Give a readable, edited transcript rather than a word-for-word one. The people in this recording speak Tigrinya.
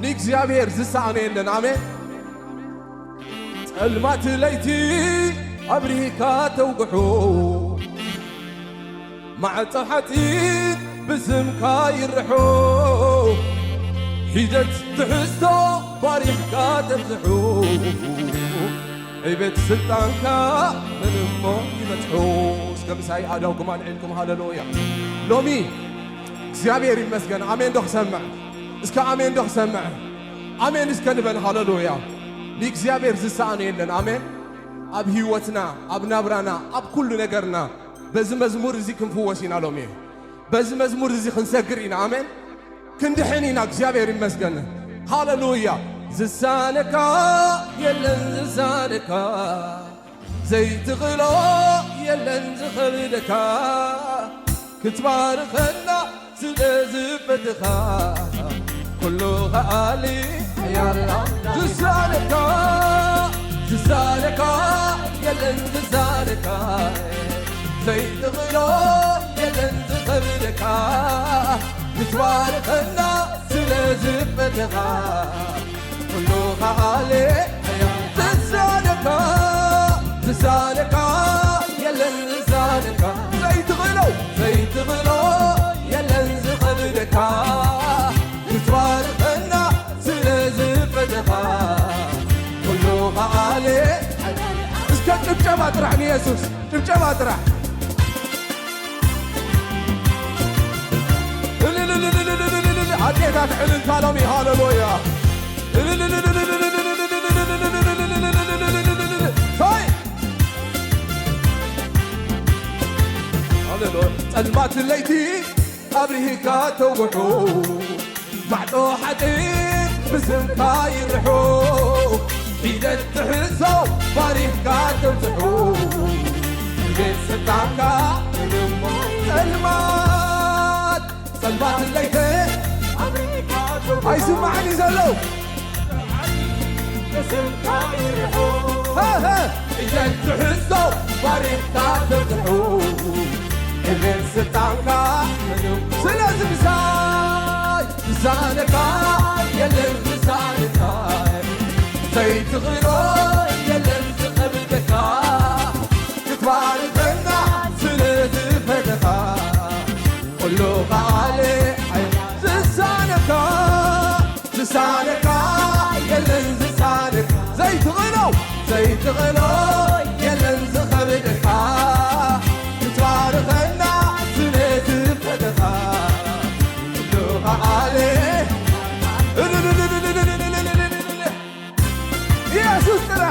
ንእግዚአብሔር ዝሰኣነየለን ኣሜን ጸልማት ለይቲ ኣብሪካ ተውግሑ ማዕጾ ሓጢን ብስምካ ይርሑ ሒደት ትሕዝቶ ባሪኽካ ተብዝሑ ዕቤት ስልጣንካ ምንሞ ይበጽሑ እስከ ምሳይ ኣዳውኩም ኣልዒልኩም ሃሌሉያ ሎሚ እግዚአብሔር ይመስገን አሜን ዶ ክሰምዕ እስከ አሜን ዶ ክሰምዕ አሜን እስከ ንበል ሃሌሉያ ንእግዚአብሔር ዝሰኣነ የለን አሜን ኣብ ህይወትና ኣብ ናብራና ኣብ ኩሉ ነገርና በዚ መዝሙር እዚ ክንፍወስ ኢና ሎሚ በዚ መዝሙር እዚ ክንሰግር ኢና አሜን ክንድሕን ኢና እግዚአብሔር ይመስገን ሃሌሉያ ዝሳነካ የለን ዝሳነካ ዘይትኽእሎ የለን ዝኽእልካ ክትባርከና ስለዝፈትኻ ኩሉ ኸኣሊ ያላ ዝሳነካ የለን ዝሳነካ ዘይትኽእሎ የለን ዝኽእልካ ክትባርከና ስለዝፈትኻ ኩሉ ኸኣሊ ዝሳነካ የለን ዝሳነካ ዘይትኽእሎ የለን ዝኽእልካ ክትባርከና ስለዝፈትኻ ኩሉ ኸኣሊ እስከ ጭብጨባ ጥራሕ ንኢየሱስ ጭብጨባ ጥራሕ ኣዴታት ዕልልታ ሎሚ ሃሌሉያ ጸልማት ለይቲ ኣብሪካ ተውግሑ ማዕጦ ሓጢን ብስምካ ይርሑ ሒደት ትሕዞ ባሪኽካ ተብዝሑ ቤት ስልጣንካ ምንሞ ጸልማት ለይቲ ኣይስማዕኒ ዘለው ብስምካ ይርሑ ሒደት ትሕዞ ባሪኽካ ተብዝሑ إذن ستانكا سلازم زانكا يلن زانكا زيت غيرو يلن زقبتكا تتباركنا سلازم فتكا كله غالي زانكا يلن زانكا زيت غيرو يلن زقبتكا تتباركنا ኢየሱስ ጥራ